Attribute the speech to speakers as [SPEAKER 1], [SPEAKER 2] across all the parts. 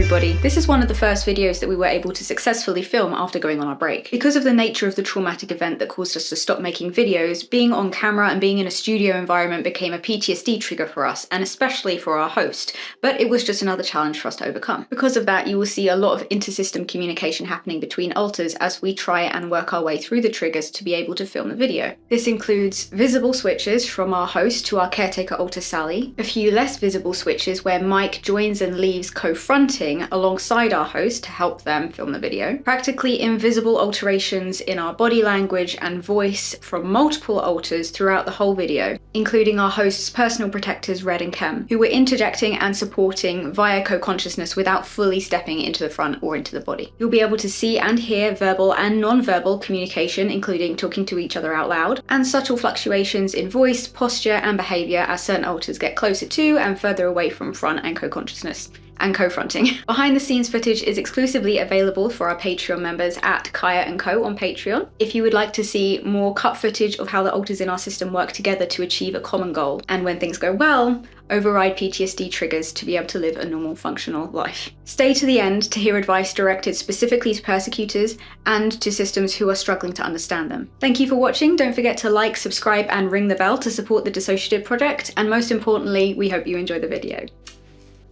[SPEAKER 1] everybody. This is one of the first videos that we were able to successfully film after going on our break. Because of the nature of the traumatic event that caused us to stop making videos, being on camera and being in a studio environment became a PTSD trigger for us, and especially for our host, but it was just another challenge for us to overcome. Because of that, you will see a lot of inter-system communication happening between ALTERS as we try and work our way through the triggers to be able to film the video. This includes visible switches from our host to our caretaker ALTER Sally, a few less visible switches where Mike joins and leaves confronting alongside our host to help them film the video, practically invisible alterations in our body language and voice from multiple ALTERS throughout the whole video, including our host's personal protectors Red and Kem, who were interjecting and supporting via co-consciousness without fully stepping into the front or into the body. You'll be able to see and hear verbal and non-verbal communication, including talking to each other out loud, and subtle fluctuations in voice, posture and behaviour as certain ALTERS get closer to and further away from front and co-consciousness. And co-fronting. Behind the scenes footage is exclusively available for our Patreon members at Kaya & Co on Patreon. If you would like to see more cut footage of how the ALTERS in our system work together to achieve a common goal, and when things go well, override PTSD triggers to be able to live a normal, functional life. Stay to the end to hear advice directed specifically to persecutors and to systems who are struggling to understand them. Thank you for watching. Don't forget to like, subscribe and ring the bell to support the Dissociative project, and most importantly, we hope you enjoy the video.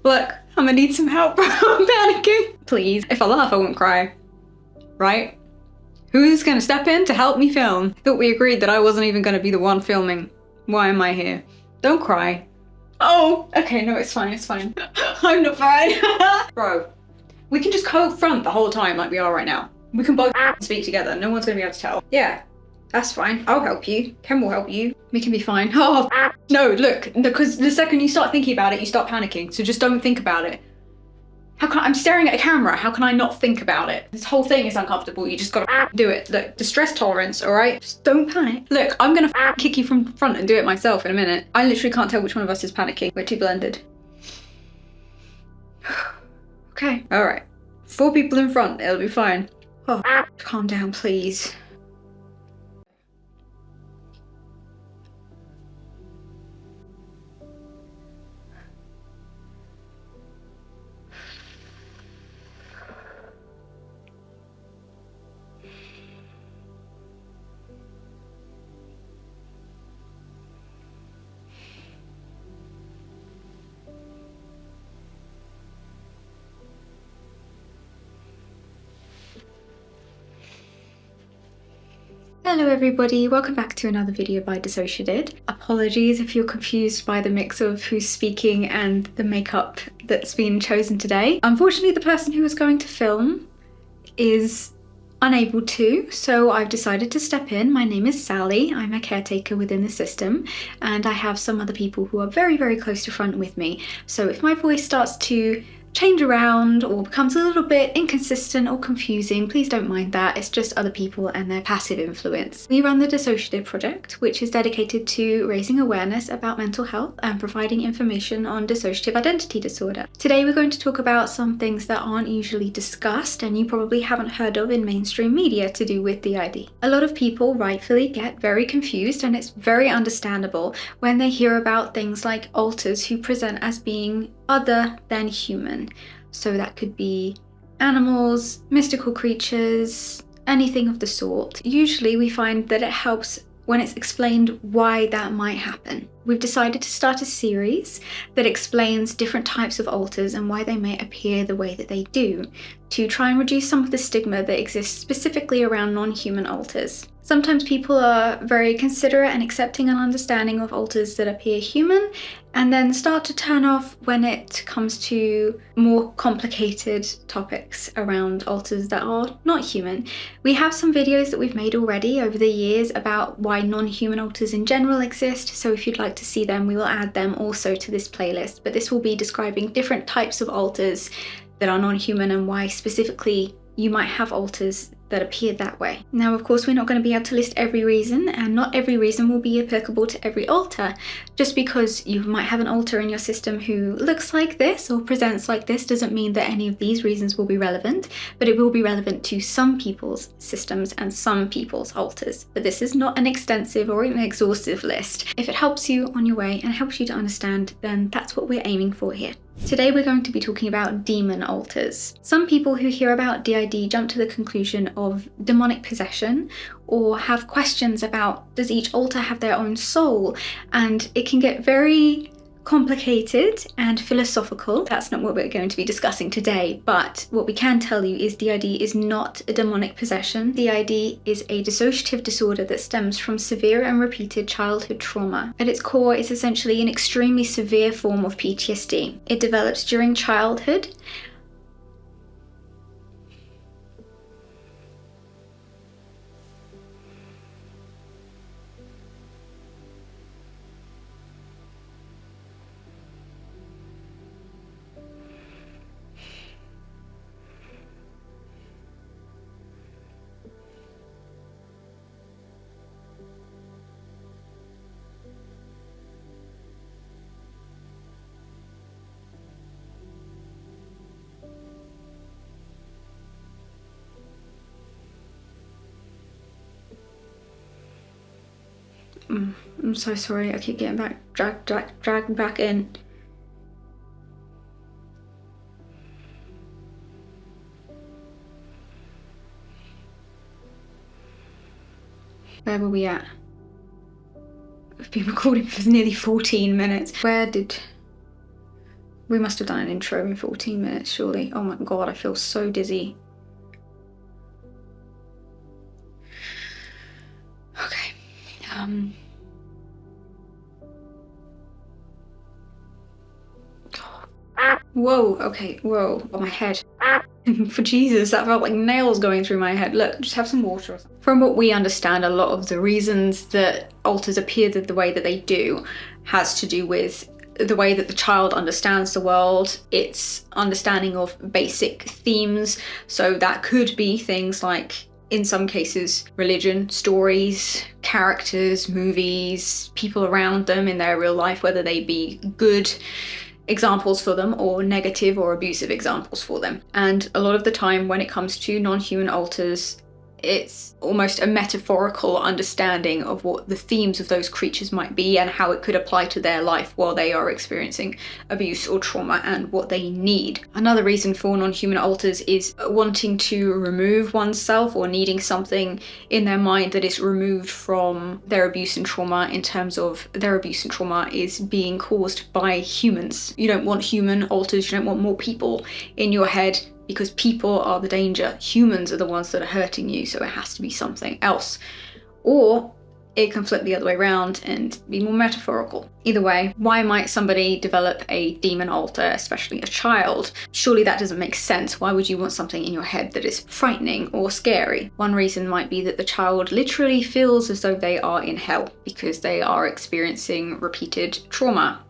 [SPEAKER 1] Look, I'm gonna need some help. I'm panicking. Please, if I laugh, I won't cry. Right? Who's gonna step in to help me film? Thought we agreed that I wasn't even gonna be the one filming. Why am I here? Don't cry. Oh, okay, no, it's fine, it's fine. I'm not fine. Bro, we can just co-front the whole time like we are right now. We can both speak together. No one's gonna be able to tell. Yeah, that's fine. I'll help you. Ken will help you. We can be fine. Oh, no, look, because the second you start thinking about it, you start panicking. So just don't think about it. I'm staring at a camera. How can I not think about it? This whole thing is uncomfortable. You just gotta do it. Look, distress tolerance, all right? Just don't panic. Look, I'm gonna kick you from front and do it myself in a minute. I literally can't tell which one of us is panicking. We're too blended. Okay, all right. 4 people in front, it'll be fine. Oh, calm down, please. Hello everybody, welcome back to another video by dissociaDID. Apologies if you're confused by the mix of who's speaking and the makeup that's been chosen today. Unfortunately, the person who was going to film is unable to, so I've decided to step in. My name is Sally, I'm a caretaker within the system, and I have some other people who are very, very close to front with me. So if my voice starts to change around or becomes a little bit inconsistent or confusing, please don't mind that. It's just other people and their passive influence. We run the Dissociative project, which is dedicated to raising awareness about mental health and providing information on dissociative identity disorder. Today we're going to talk about some things that aren't usually discussed and you probably haven't heard of in mainstream media to do with DID. A lot of people rightfully get very confused, and it's very understandable when they hear about things like ALTERS who present as being other than human. So that could be animals, mystical creatures, anything of the sort. Usually we find that it helps when it's explained why that might happen. We've decided to start a series that explains different types of ALTERS and why they may appear the way that they do, to try and reduce some of the stigma that exists specifically around non-human ALTERS. Sometimes people are very considerate and accepting and understanding of ALTERS that appear human, and then start to turn off when it comes to more complicated topics around ALTERS that are not human. We have some videos that we've made already over the years about why non-human ALTERS in general exist, so if you'd like to see them, we will add them also to this playlist, but this will be describing different types of ALTERS that are non-human and why specifically you might have ALTERS that appeared that way. Now, of course, we're not going to be able to list every reason, and not every reason will be applicable to every alter. Just because you might have an alter in your system who looks like this or presents like this doesn't mean that any of these reasons will be relevant, but it will be relevant to some people's systems and some people's alters. But this is not an extensive or an exhaustive list. If it helps you on your way and helps you to understand, then that's what we're aiming for here. Today we're going to be talking about demon alters. Some people who hear about DID jump to the conclusion of demonic possession, or have questions about, does each alter have their own soul? And it can get very complicated and philosophical. That's not what we're going to be discussing today, but what we can tell you is DID is not a demonic possession. DID is a dissociative disorder that stems from severe and repeated childhood trauma. At its core, it's essentially an extremely severe form of PTSD. It develops during childhood. I'm so sorry, I keep getting dragged back in. Where were we at? We've been recording for nearly 14 minutes. We must have done an intro in 14 minutes, surely. Oh my god, I feel so dizzy. Okay. Whoa, okay, whoa, oh, my head. For Jesus, that felt like nails going through my head. Look, just have some water or something. From what we understand, a lot of the reasons that alters appear the way that they do has to do with the way that the child understands the world, its understanding of basic themes. So that could be things like, in some cases, religion, stories, characters, movies, people around them in their real life, whether they be good examples for them or negative or abusive examples for them. And a lot of the time when it comes to non-human alters, it's almost a metaphorical understanding of what the themes of those creatures might be and how it could apply to their life while they are experiencing abuse or trauma and what they need. Another reason for non-human alters is wanting to remove oneself or needing something in their mind that is removed from their abuse and trauma, in terms of their abuse and trauma is being caused by humans. You don't want human alters, you don't want more people in your head, because people are the danger. Humans are the ones that are hurting you, so it has to be something else. Or it can flip the other way around and be more metaphorical. Either way, why might somebody develop a demon alter, especially a child? Surely that doesn't make sense. Why would you want something in your head that is frightening or scary? One reason might be that the child literally feels as though they are in hell because they are experiencing repeated trauma,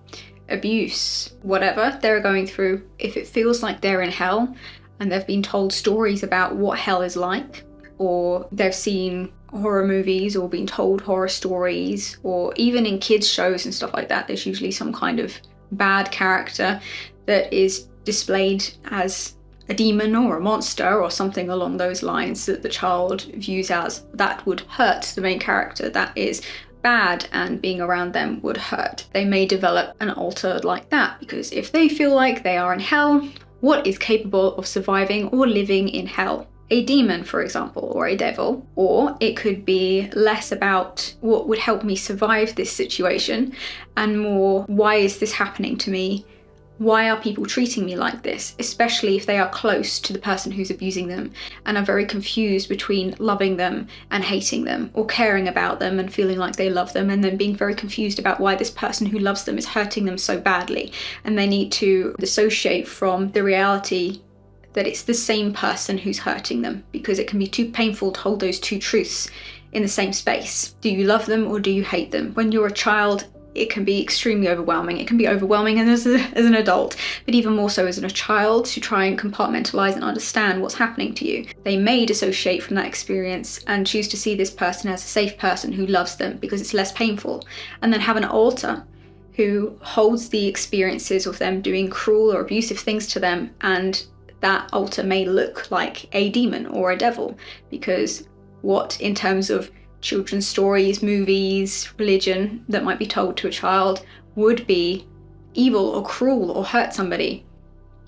[SPEAKER 1] abuse, whatever they're going through. If it feels like they're in hell, and they've been told stories about what hell is like, or they've seen horror movies or been told horror stories, or even in kids shows and stuff like that, there's usually some kind of bad character that is displayed as a demon or a monster or something along those lines that the child views as that would hurt the main character, that is bad, and being around them would hurt. They may develop an alter like that because if they feel like they are in hell, what is capable of surviving or living in hell? A demon, for example, or a devil. Or it could be less about what would help me survive this situation and more, why is this happening to me? Why are people treating me like this? Especially if they are close to the person who's abusing them and are very confused between loving them and hating them, or caring about them and feeling like they love them and then being very confused about why this person who loves them is hurting them so badly. And they need to dissociate from the reality that it's the same person who's hurting them, because it can be too painful to hold those two truths in the same space. Do you love them or do you hate them? When you're a child, it can be extremely overwhelming. It can be overwhelming as an adult, but even more so as a child, to try and compartmentalize and understand what's happening to you. They may dissociate from that experience and choose to see this person as a safe person who loves them because it's less painful, and then have an alter who holds the experiences of them doing cruel or abusive things to them, and that alter may look like a demon or a devil, because what, in terms of children's stories, movies, religion that might be told to a child, would be evil or cruel or hurt somebody,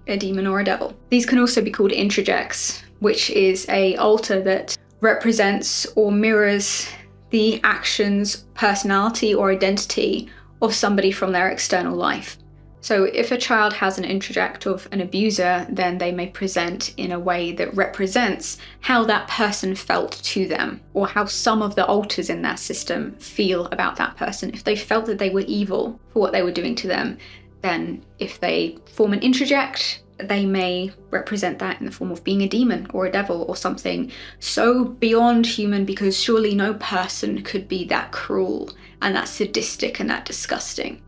[SPEAKER 1] a demon or a devil. These can also be called introjects, which is a alter that represents or mirrors the actions, personality or identity of somebody from their external life. So if a child has an introject of an abuser, then they may present in a way that represents how that person felt to them, or how some of the alters in that system feel about that person. If they felt that they were evil for what they were doing to them, then if they form an introject, they may represent that in the form of being a demon or a devil or something so beyond human, because surely no person could be that cruel and that sadistic and that disgusting.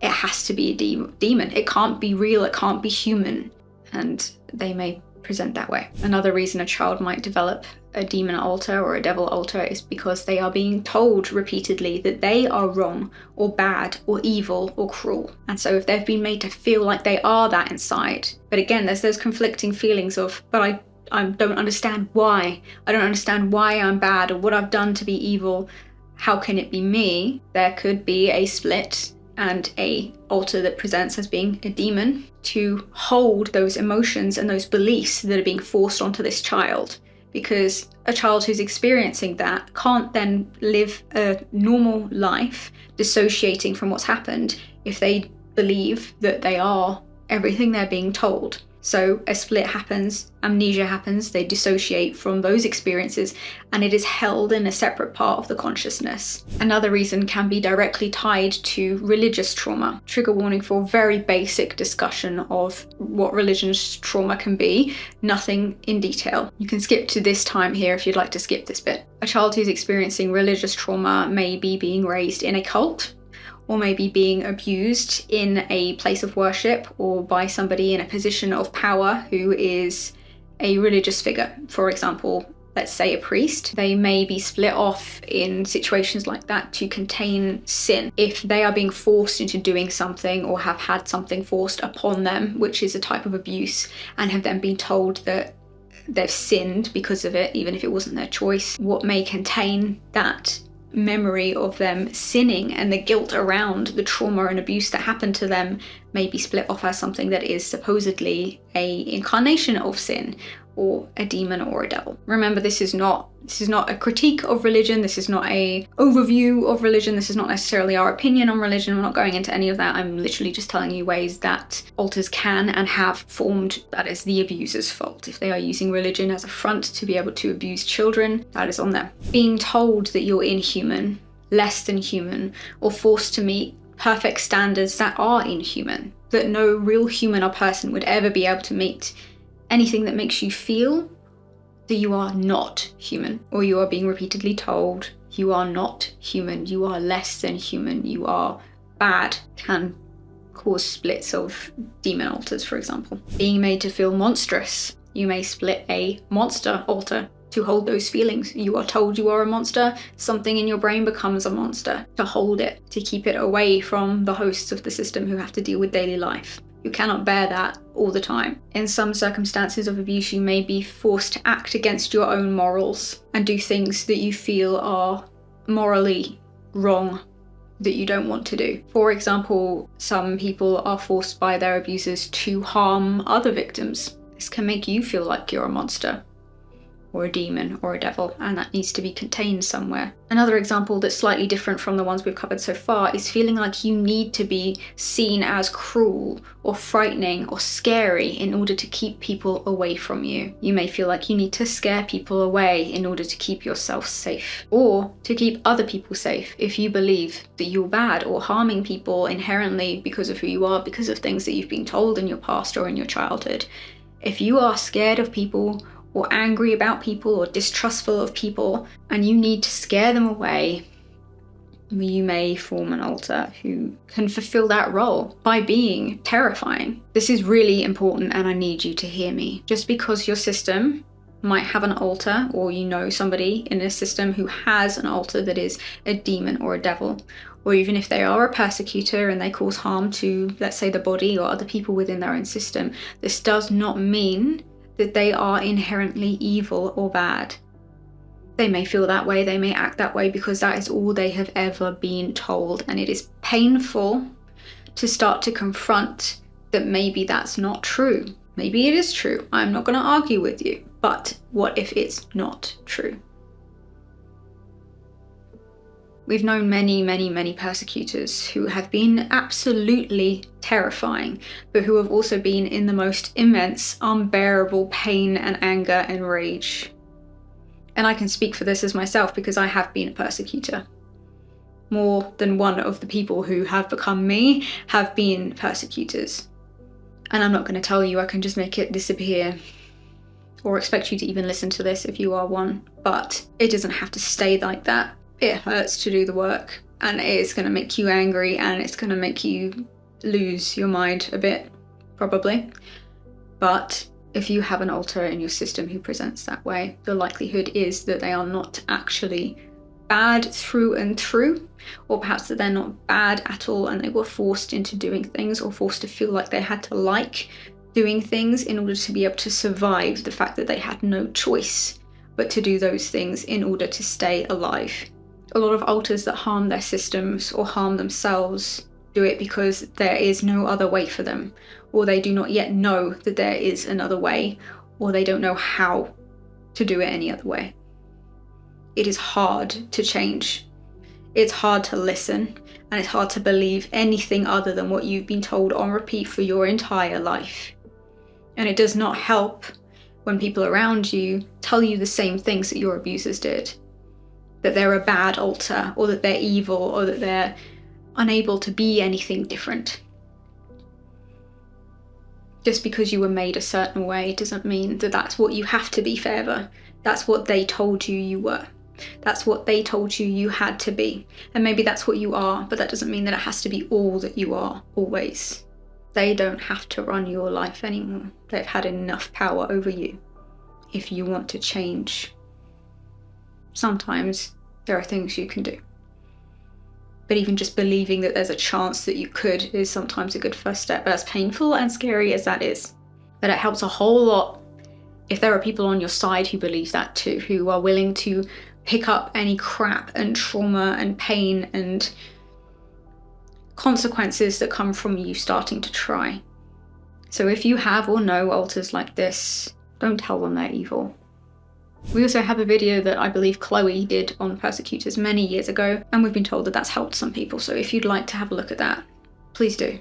[SPEAKER 1] It has to be a demon. It can't be real, it can't be human. And they may present that way. Another reason a child might develop a demon alter or a devil alter is because they are being told repeatedly that they are wrong or bad or evil or cruel. And so if they've been made to feel like they are that inside, but again, there's those conflicting feelings of, but I don't understand why. I don't understand why I'm bad or what I've done to be evil. How can it be me? There could be a split and a alter that presents as being a demon to hold those emotions and those beliefs that are being forced onto this child, because a child who's experiencing that can't then live a normal life dissociating from what's happened if they believe that they are everything they're being told. So a split happens, amnesia happens, they dissociate from those experiences, and it is held in a separate part of the consciousness. Another reason can be directly tied to religious trauma. Trigger warning for very basic discussion of what religious trauma can be, nothing in detail. You can skip to this time here if you'd like to skip this bit. A child who's experiencing religious trauma may be being raised in a cult, or maybe being abused in a place of worship, or by somebody in a position of power who is a religious figure. For example, let's say a priest. They may be split off in situations like that to contain sin. If they are being forced into doing something or have had something forced upon them, which is a type of abuse, and have then been told that they've sinned because of it, even if it wasn't their choice, what may contain that memory of them sinning and the guilt around the trauma and abuse that happened to them may be split off as something that is supposedly a incarnation of sin, or a demon or a devil. Remember, this is not a critique of religion, this is not a overview of religion, this is not necessarily our opinion on religion. We're not going into any of that. I'm literally just telling you ways that alters can and have formed. That is the abuser's fault. If they are using religion as a front to be able to abuse children, that is on them. Being told that you're inhuman, less than human, or forced to meet perfect standards that are inhuman, that no real human or person would ever be able to meet. Anything that makes you feel that you are not human, or you are being repeatedly told you are not human, you are less than human, you are bad, can cause splits of demon alters, for example. Being made to feel monstrous. You may split a monster alter to hold those feelings. You are told you are a monster, something in your brain becomes a monster to hold it, to keep it away from the hosts of the system who have to deal with daily life. You cannot bear that all the time. In some circumstances of abuse, you may be forced to act against your own morals and do things that you feel are morally wrong, that you don't want to do. For example, some people are forced by their abusers to harm other victims. This can make you feel like you're a monster, or a demon, or a devil, and that needs to be contained somewhere. Another example that's slightly different from the ones we've covered so far is feeling like you need to be seen as cruel or frightening or scary in order to keep people away from you. You may feel like you need to scare people away in order to keep yourself safe, or to keep other people safe if you believe that you're bad or harming people inherently because of who you are, because of things that you've been told in your past or in your childhood. If you are scared of people, or angry about people, or distrustful of people, and you need to scare them away, You may form an alter who can fulfill that role by being terrifying. This is really important, and I need you to hear me. Just because your system might have an alter, or you know somebody in a system who has an alter that is a demon or a devil, or even if they are a persecutor and they cause harm to, let's say, the body or other people within their own system, this does not mean that they are inherently evil or bad. They may feel that way, they may act that way because that is all they have ever been told, and it is painful to start to confront that maybe that's not true. Maybe it is true. I'm not going to argue with you, but what if it's not true? We've known many persecutors who have been absolutely terrifying, but who have also been in the most immense, unbearable pain and anger and rage. And I can speak for this as myself because I have been a persecutor. More than one of the people who have become me have been persecutors. And I'm not going to tell you I can just make it disappear or expect you to even listen to this if you are one, but it doesn't have to stay like that. It hurts to do the work, and it is going to make you angry, and it's going to make you lose your mind a bit, probably. But if you have an alter in your system who presents that way, the likelihood is that they are not actually bad through and through, or perhaps that they're not bad at all and they were forced into doing things, or forced to feel like they had to like doing things in order to be able to survive the fact that they had no choice but to do those things in order to stay alive. A lot of alters that harm their systems or harm themselves do it because there is no other way for them, or they do not yet know that there is another way, or they don't know how to do it any other way. It is hard to change. It's hard to listen, and it's hard to believe anything other than what you've been told on repeat for your entire life. And it does not help when people around you tell you the same things that your abusers did. That they're a bad alter, or that they're evil, or that they're unable to be anything different. Just because you were made a certain way doesn't mean that that's what you have to be forever. That's what they told you you were. That's what they told you you had to be. And maybe that's what you are, but that doesn't mean that it has to be all that you are, always. They don't have to run your life anymore. They've had enough power over you. If you want to change, sometimes there are things you can do. But even just believing that there's a chance that you could is sometimes a good first step, as painful and scary as that is. But it helps a whole lot if there are people on your side who believe that too, who are willing to pick up any crap and trauma and pain and consequences that come from you starting to try. So if you have or know alters like this, don't tell them they're evil. We also have a video that I believe Chloe did on persecutors many years ago, and we've been told that that's helped some people, so if you'd like to have a look at that, please do.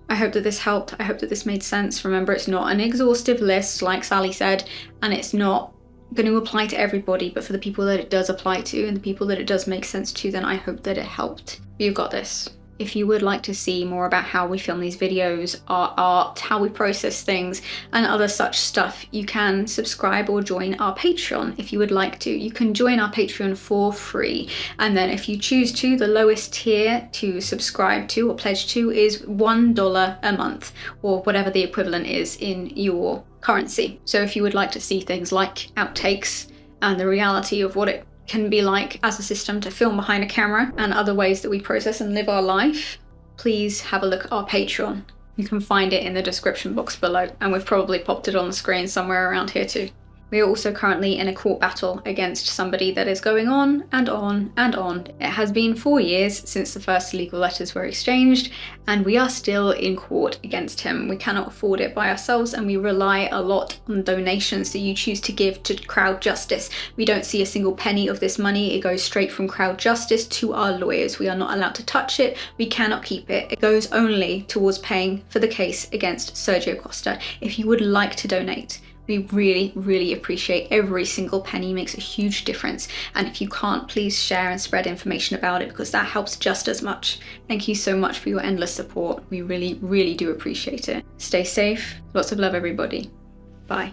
[SPEAKER 1] I hope that this helped, I hope that this made sense. Remember, it's not an exhaustive list, like Sally said, and it's not going to apply to everybody, but for the people that it does apply to, and the people that it does make sense to, then I hope that it helped. You've got this. If you would like to see more about how we film these videos, our art, how we process things, and other such stuff, you can subscribe or join our Patreon if you would like to. You can join our Patreon for free, and then if you choose to, the lowest tier to subscribe to or pledge to is $1 a month, or whatever the equivalent is in your currency. So if you would like to see things like outtakes and the reality of what it can be like as a system to film behind a camera, and other ways that we process and live our life, please have a look at our Patreon. You can find it in the description box below, and we've probably popped it on the screen somewhere around here too. We are also currently in a court battle against somebody that is going on and on and on. It has been 4 years since the first legal letters were exchanged, and we are still in court against him. We cannot afford it by ourselves, and we rely a lot on donations that you choose to give to Crowd Justice. We don't see a single penny of this money. It goes straight from Crowd Justice to our lawyers. We are not allowed to touch it. We cannot keep it. It goes only towards paying for the case against Sergio Costa. If you would like to donate, we really appreciate every single penny. Makes a huge difference, and if you can't, please share and spread information about it, because that helps just as much. Thank you so much for your endless support. We really do appreciate it. Stay safe. Lots of love, everybody. Bye.